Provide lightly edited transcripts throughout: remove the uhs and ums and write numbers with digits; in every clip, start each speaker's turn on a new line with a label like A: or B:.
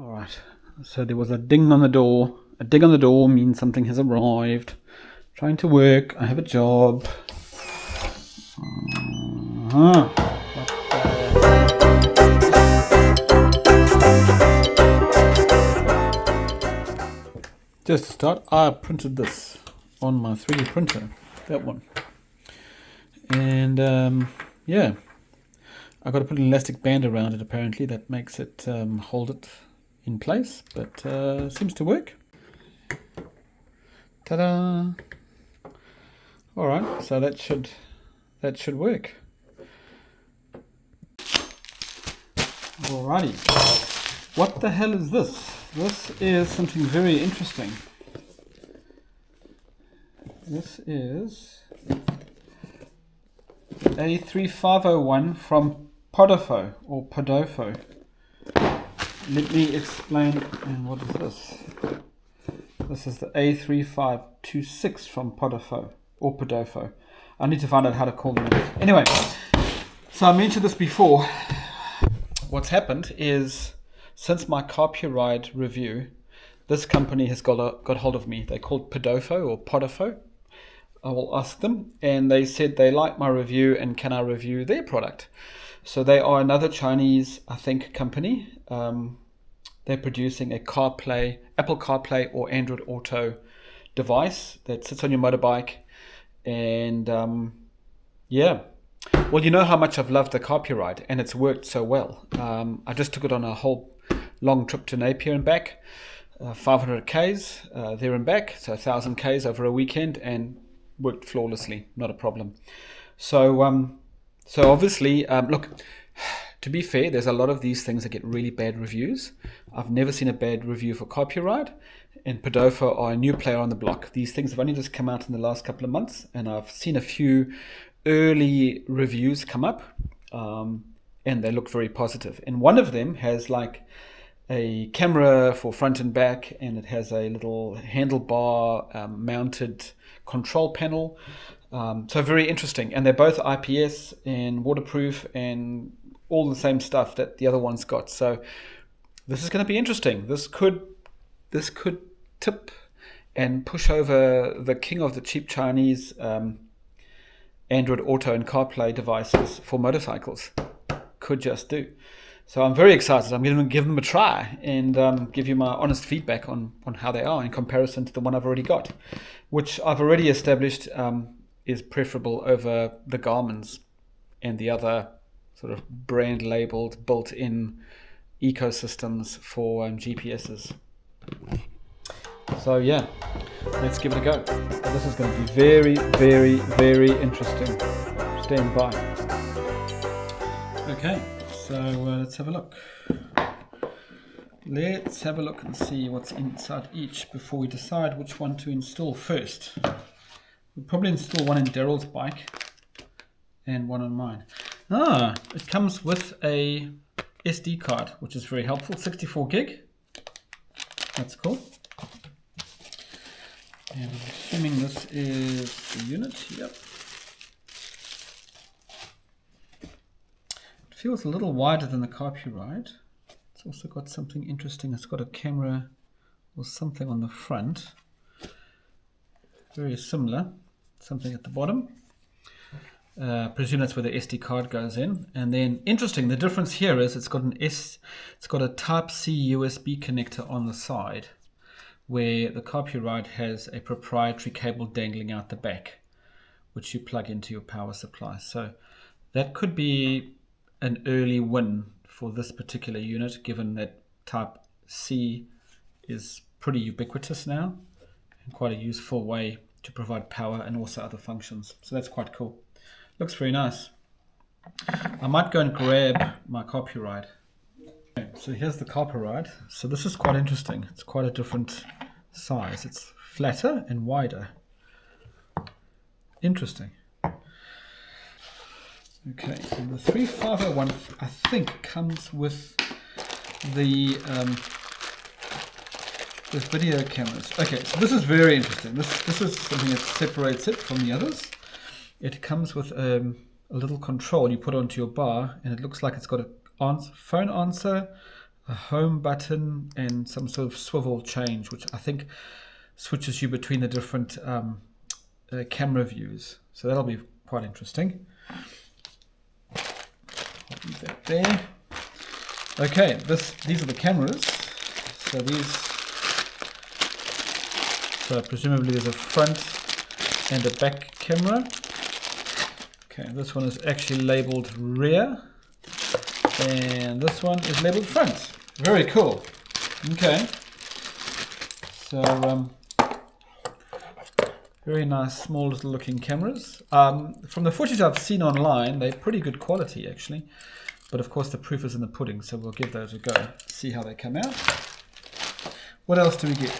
A: Alright, so there was a ding on the door. A ding on the door means something has arrived. Trying to work, I have a job. Just to start, I printed this on my 3D printer, that one. And yeah, I got to put an elastic band around it apparently that makes it hold it in place, but seems to work. Ta-da! Alright, so that should work. Alrighty. What the hell is this? This is something very interesting. This is A3501 from Podofo or Podofo. Let me explain. And what is this? This is the A3526 from Podofo or Podofo. I need to find out how to call them. Anyway, so I mentioned this before. What's happened is, since my Carpuride review, this company has got hold of me. They're called Podofo or Podofo. I will ask them, and they said they like my review and can I review their product. So they are another Chinese, I think, company. They're producing a Carplay, Apple Carplay or Android Auto device that sits on your motorbike. And yeah, well, you know how much I've loved the Carpuride, and it's worked so well. I just took it on a whole long trip to Napier and back, 500 Ks there and back, so 1,000 Ks over a weekend, and worked flawlessly, not a problem. So so obviously, look, to be fair, there's a lot of these things that get really bad reviews. I've never seen a bad review for Carpuride, and Podofo are a new player on the block. These things have only just come out in the last couple of months, and I've seen a few early reviews come up, and they look very positive. And one of them has like a camera for front and back, and it has a little handlebar mounted control panel. So very interesting. And they're both IPS and waterproof and all the same stuff that the other one's got. So this is going to be interesting. This could tip and push over the king of the cheap Chinese Android Auto and CarPlay devices for motorcycles. Could just do. So I'm very excited. I'm going to give them a try and give you my honest feedback on how they are in comparison to the one I've already got, which I've already established is preferable over the Garmin's and the other sort of brand labeled built-in ecosystems for GPSs. So yeah, let's give it a go. This is going to be very, very, very interesting. Stand by. Okay, so let's have a look. Let's have a look and see what's inside each before we decide which one to install first. We'll probably install one in Daryl's bike and one on mine. It comes with a SD card, which is very helpful. 64 gig. That's cool. And I'm assuming this is the unit. Yep. It feels a little wider than the Carpuride. It's also got something interesting. It's got a camera or something on the front. Very similar. Something at the bottom. Presume that's where the SD card goes in. And then, interesting, the difference here is it's got a Type-C USB connector on the side, where the Carpuride has a proprietary cable dangling out the back, which you plug into your power supply. So that could be an early win for this particular unit, given that Type-C is pretty ubiquitous now and quite a useful way to provide power and also other functions. So that's quite cool. Looks very nice. I might go and grab my Carpuride. Okay, so here's the Carpuride. So this is quite interesting. It's quite a different size. It's flatter and wider. Interesting. Okay, and the 3501 I think comes with the video cameras. Okay, so this is very interesting. This is something that separates it from the others. It comes with a little control you put onto your bar, and it looks like it's got a phone answer, a home button and some sort of swivel change, which I think switches you between the different camera views. So that'll be quite interesting. I'll leave that there. Okay, these are the cameras. So presumably there's a front and a back camera. Okay, this one is actually labeled rear, and this one is labeled front. Very cool. Okay, so very nice, small little looking cameras. From the footage I've seen online, they're pretty good quality actually, but of course the proof is in the pudding, so we'll give those a go, see how they come out. What else do we get?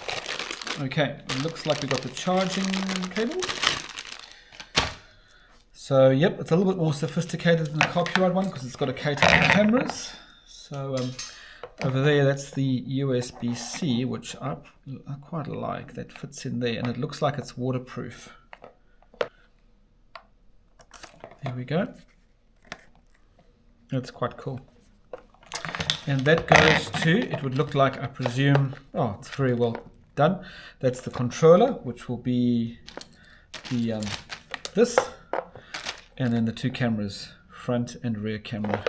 A: Okay, it looks like we've got the charging cable. So yep, it's a little bit more sophisticated than the Carpuride one because it's got a cater to cameras. So over there, that's the USB-C, which I quite like. That fits in there, and it looks like it's waterproof. There we go. That's quite cool. And that goes to, it would look like, I presume, oh, it's very well done. That's the controller, which will be the this, and then the two cameras, front and rear camera.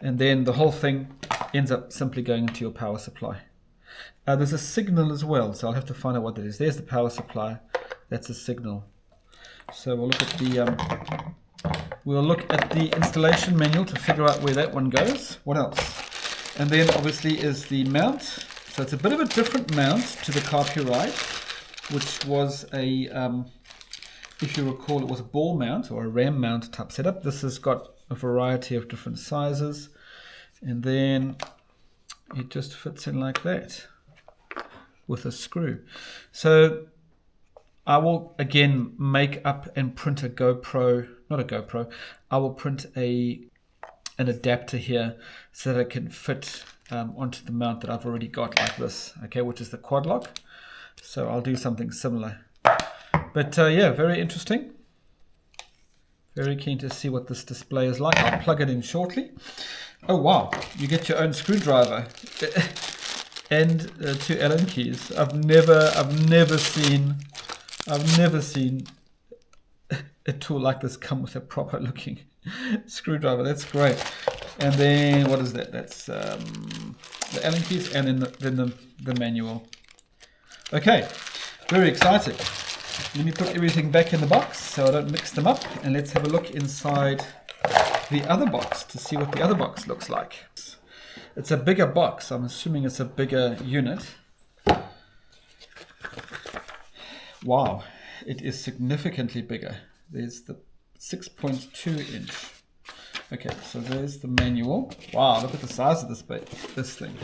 A: And then the whole thing ends up simply going into your power supply. There's a signal as well, so I'll have to find out what that is. There's the power supply. That's a signal. So we'll look at the installation manual to figure out where that one goes. What else? And then obviously is the mount. So it's a bit of a different mount to the Carpuride, which was a, if you recall, it was a ball mount or a ram mount type setup. This has got a variety of different sizes, and then it just fits in like that with a screw. So I will again make up and print a GoPro, not a GoPro, I will print an adapter here so that it can fit onto the mount that I've already got like this, okay, which is the quad lock. So I'll do something similar. But yeah, very interesting. Very keen to see what this display is like. I'll plug it in shortly. Oh wow, you get your own screwdriver and two Allen keys. I've never seen a tool like this come with a proper looking screwdriver. That's great. And then what is that? That's the Allen keys, and then the manual. Okay, very excited. Let me put everything back in the box so I don't mix them up, and let's have a look inside the other box to see what the other box looks like. It's a bigger box. I'm assuming it's a bigger unit. Wow, it is significantly bigger. There's the 6.2 inch. Okay, so there's the manual. Wow, look at the size of this thing.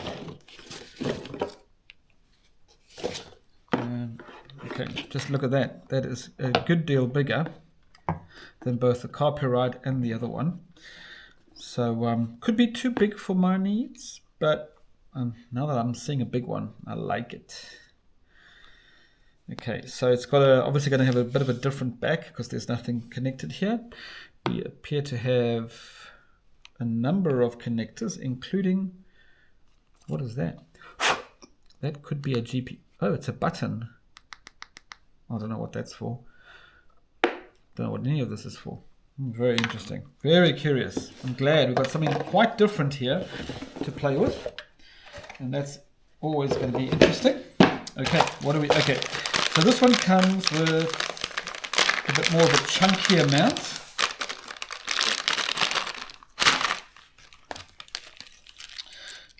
A: Okay, just look at that. That is a good deal bigger than both the Carpuride and the other one. So could be too big for my needs, but now that I'm seeing a big one, I like it. Okay, so it's got obviously going to have a bit of a different back because there's nothing connected here. We appear to have a number of connectors, including, what is that? That could be a GP. Oh, it's a button. I don't know what that's for. Don't know what any of this is for. Very interesting. Very curious. I'm glad we've got something quite different here to play with, and that's always going to be interesting. Okay, what do we? Okay, so this one comes with a bit more of a chunkier mount.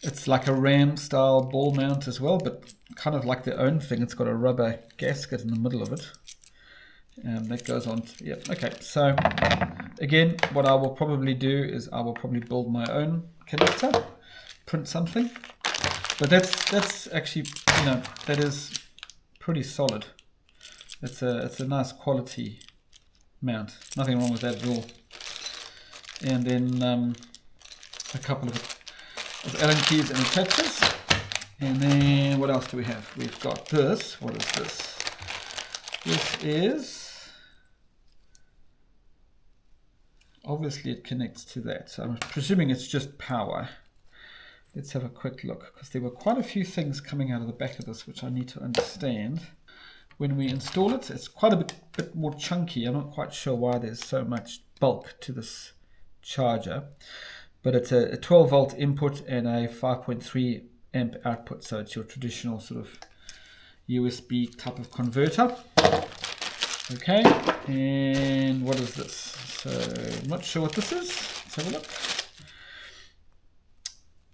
A: It's like a ram style ball mount as well, but kind of like their own thing. It's got a rubber gasket in the middle of it, and that goes on to, yeah. Okay, so again, what I will probably do is I will probably build my own connector, print something, but that's actually, you know, that is pretty solid. It's a nice quality mount, nothing wrong with that at all. And then a couple of Allen keys and attachments. And then what else do we have? We've got this. What is this? This is, obviously it connects to that. So I'm presuming it's just power. Let's have a quick look, because there were quite a few things coming out of the back of this which I need to understand. When we install it, it's quite a bit more chunky. I'm not quite sure why there's so much bulk to this charger, but it's a 12 volt input and a 5.3 amp output, so it's your traditional sort of USB type of converter. Okay, and what is this? So I'm not sure what this is. Let's have a look.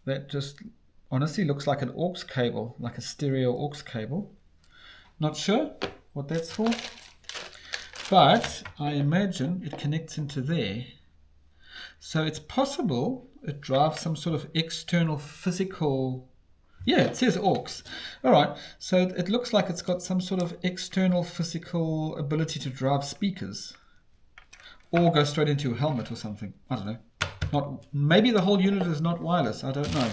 A: That just honestly looks like an aux cable, like a stereo aux cable. Not sure what that's for, but I imagine it connects into there. So it's possible it drives some sort of external physical. Yeah, it says aux. All right, so it looks like it's got some sort of external physical ability to drive speakers, or go straight into your helmet or something. I don't know. Maybe the whole unit is not wireless. I don't know.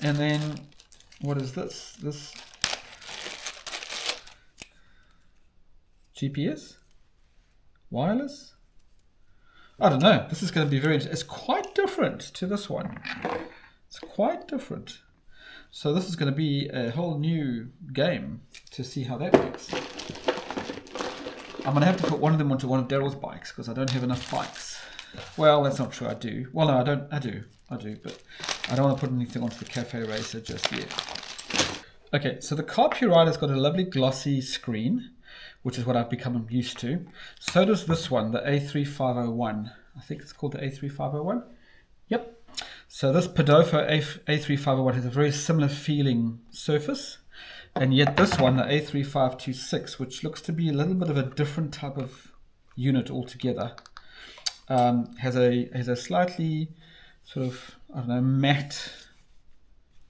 A: And then what is this? This GPS? Wireless? I don't know. This is going to be very interesting. It's quite different to this one. It's quite different. So this is going to be a whole new game to see how that works. I'm going to have to put one of them onto one of Daryl's bikes because I don't have enough bikes. Well, that's not true. I do. Well, no, I don't. I do, but I don't want to put anything onto the Cafe Racer just yet. Okay, so the Carpuride has got a lovely glossy screen, which is what I've become used to. So does this one, the A3501. I think it's called the A3501. Yep. So this Podofo A3501 has a very similar feeling surface. And yet this one, the A3526, which looks to be a little bit of a different type of unit altogether, has a slightly sort of, I don't know,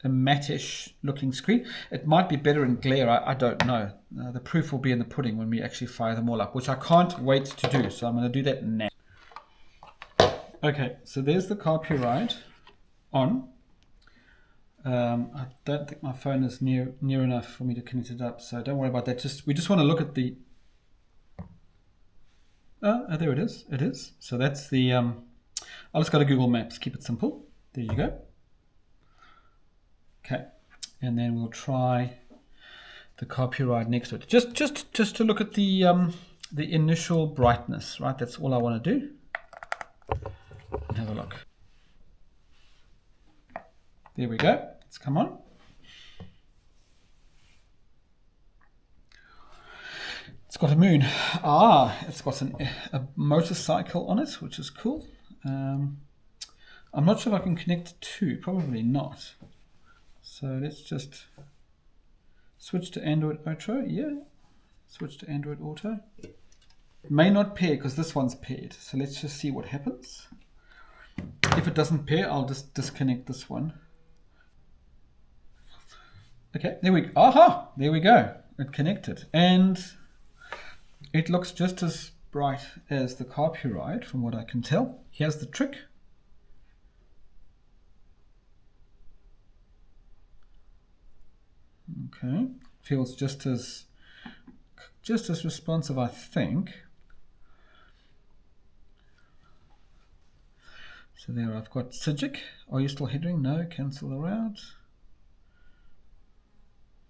A: matte-ish looking screen. It might be better in glare, I don't know. The proof will be in the pudding when we actually fire them all up, which I can't wait to do, so I'm going to do that now. Okay, so there's the Carpuride on. I don't think my phone is near enough for me to connect it up, so don't worry about that. We just want to look at the... Oh, there it is. It is. So that's the... I'll just go to Google Maps, keep it simple. There you go. Okay, and then we'll try the Carpuride next to it. Just to look at the initial brightness, right? That's all I want to do. And have a look. There we go. Let's come on. It's got a moon. It's got a motorcycle on it, which is cool. I'm not sure if I can connect to. Probably not. So let's just switch to Android Auto. Yeah, switch to Android Auto. It may not pair because this one's paired. So let's just see what happens. If it doesn't pair, I'll just disconnect this one. Okay, there we go. Aha! There we go. It connected. And it looks just as bright as the Carpuride from what I can tell. Here's the trick. Okay, feels just as responsive, I think. So there I've got Sigic. Are you still heading? No, cancel the route.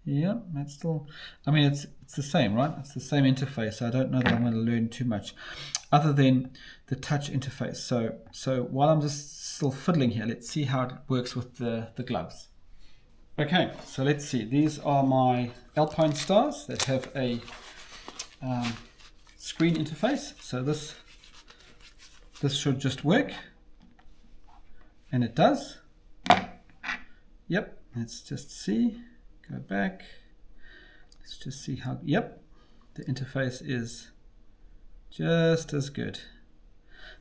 A: Yeah, that's still, I mean, it's the same, right? It's the same interface. So I don't know that I'm going to learn too much other than the touch interface. So while I'm just still fiddling here, let's see how it works with the gloves. Okay, so let's see. These are my Alpine Stars that have a screen interface. So this should just work. And it does. Yep, let's just see. Go back. Let's just see how, yep, the interface is just as good.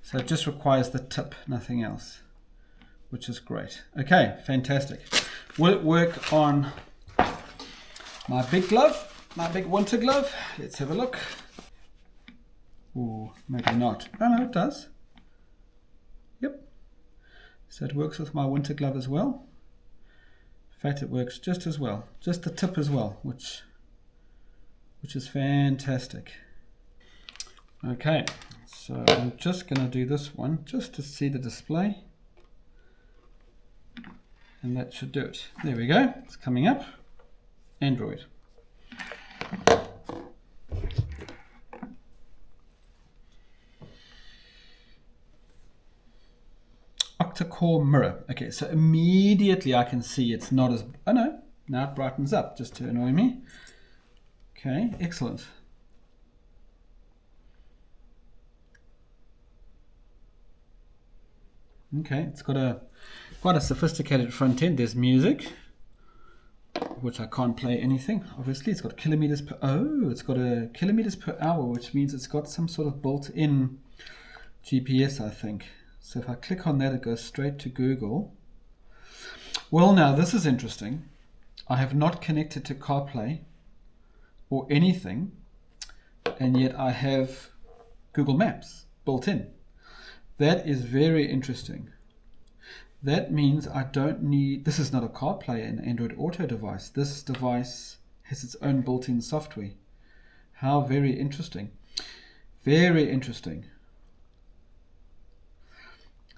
A: So it just requires the tip, nothing else, which is great. Okay, fantastic. Will it work on my big glove, my big winter glove? Let's have a look. Ooh, maybe not. Oh no, it does. Yep. So it works with my winter glove as well. In fact, it works just as well, just the tip as well, which is fantastic. Okay, so I'm just going to do this one just to see the display. And that should do it. There we go. It's coming up. Android. Octa-core mirror. Okay, so immediately I can see it's not as... Oh no, now it brightens up just to annoy me. Okay, excellent. Okay, it's got quite a sophisticated front end. There's music, which I can't play anything. Obviously, it's got kilometers per... Oh, it's got a kilometers per hour, which means it's got some sort of built-in GPS, I think. So if I click on that, it goes straight to Google. Well, now this is interesting. I have not connected to Carplay or anything, and yet I have Google Maps built in. That is very interesting. That means I don't need... This is not a Carplay, an Android Auto device. This device has its own built-in software. How very interesting. Very interesting.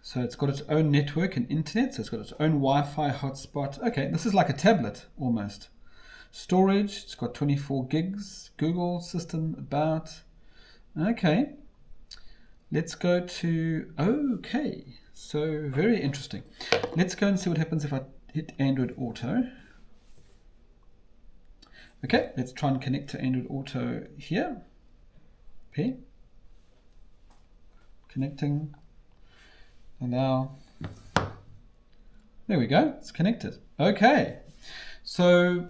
A: So it's got its own network and internet, so it's got its own Wi-Fi hotspot. Okay, this is like a tablet almost. Storage, it's got 24 gigs. Google system about. Okay. Let's go to, okay. So very interesting. Let's go and see what happens if I hit Android Auto. Okay, let's try and connect to Android Auto here. Okay. Connecting. And now, there we go, it's connected. Okay, so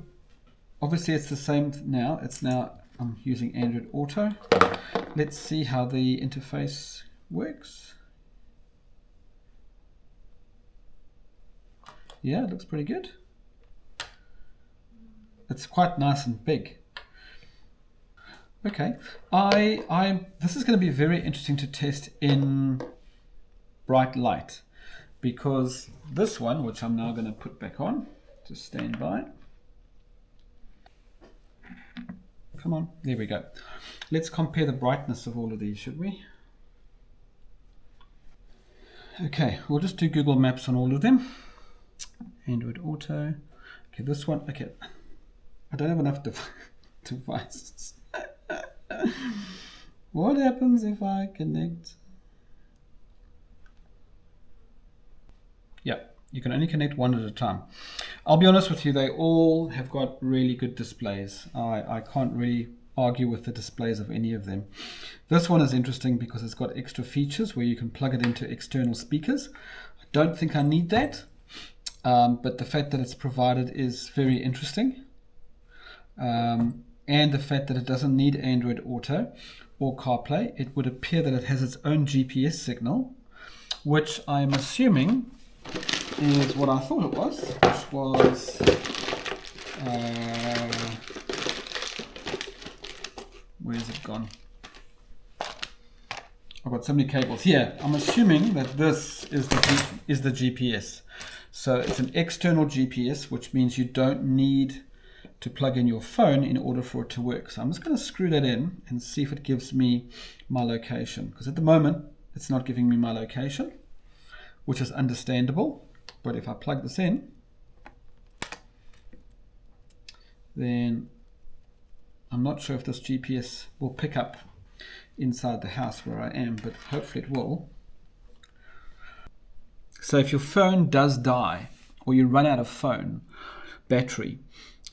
A: obviously it's the same now. It's now, I'm using Android Auto. Let's see how the interface works. Yeah, it looks pretty good. It's quite nice and big. Okay, this is going to be very interesting to test in bright light, because this one, which I'm now going to put back on, just stand by. Come on, there we go. Let's compare the brightness of all of these, should we? Okay, we'll just do Google Maps on all of them. Android Auto. Okay, this one, okay. I don't have enough devices. What happens if I connect? Yeah, you can only connect one at a time. I'll be honest with you, they all have got really good displays. I can't really argue with the displays of any of them. This one is interesting because it's got extra features where you can plug it into external speakers. I don't think I need that, but the fact that it's provided is very interesting. And the fact that it doesn't need Android Auto or CarPlay. It would appear that it has its own GPS signal, which I'm assuming is what I thought it was, which was where's it gone? I've got so many cables here. I'm assuming that this is the GPS. So it's an external GPS, which means you don't need to plug in your phone in order for it to work. So I'm just going to screw that in and see if it gives me my location, because at the moment it's not giving me my location, which is understandable. But if I plug this in, then I'm not sure if this GPS will pick up inside the house where I am, but hopefully it will. So if your phone does die or you run out of phone battery,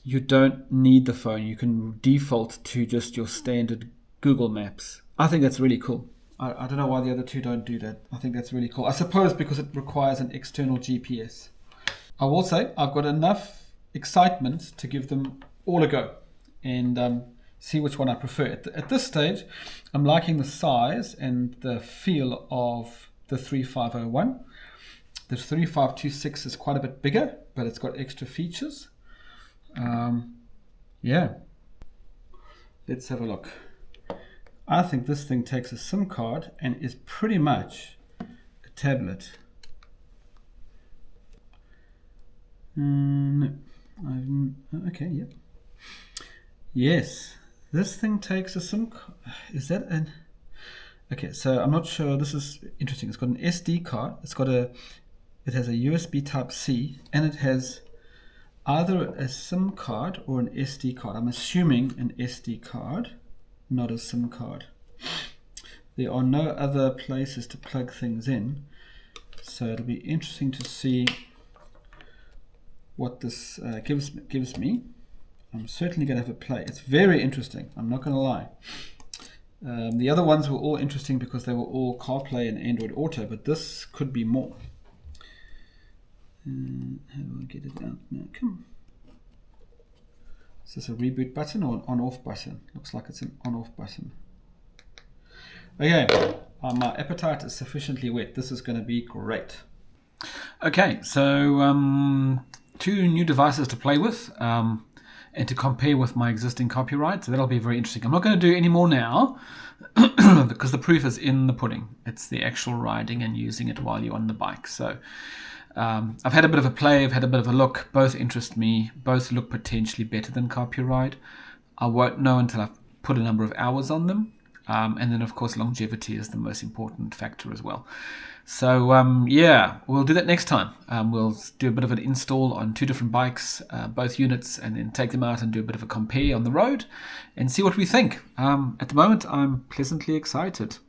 A: you don't need the phone. You can default to just your standard Google Maps. I think that's really cool. I don't know why the other two don't do that. I think that's really cool. I suppose because it requires an external GPS. I will say I've got enough excitement to give them all a go and see which one I prefer. At this stage, I'm liking the size and the feel of the 3501. The 3526 is quite a bit bigger, but it's got extra features. Yeah. Let's have a look. I think this thing takes a SIM card and is pretty much a tablet. Okay, yep. Yes, this thing takes a SIM card. Is that an... Okay, so I'm not sure. This is interesting. It's got an SD card. It's got a it has a USB Type-C, and it has either a SIM card or an SD card. I'm assuming an SD card, not a SIM card. There are no other places to plug things in, so it'll be interesting to see what this gives me. I'm certainly going to have a play. It's very interesting, I'm not going to lie. The other ones were all interesting because they were all CarPlay and Android Auto, but this could be more. How do I get it out now? Come on. Is this a reboot button or an on-off button? Looks like it's an on-off button. Okay, my appetite is sufficiently wet. This is going to be great. Okay, so 2 new devices to play with and to compare with my existing Carpuride. So that'll be very interesting. I'm not going to do any more now because the proof is in the pudding. It's the actual riding and using it while you're on the bike. So I've had a bit of a play, I've had a bit of a look. Both interest me. Both look potentially better than Carpuride. I won't know until I've put a number of hours on them. And then, of course, longevity is the most important factor as well. So, yeah, we'll do that next time. We'll do a bit of an install on 2 different bikes, both units, and then take them out and do a bit of a compare on the road and see what we think. At the moment, I'm pleasantly excited.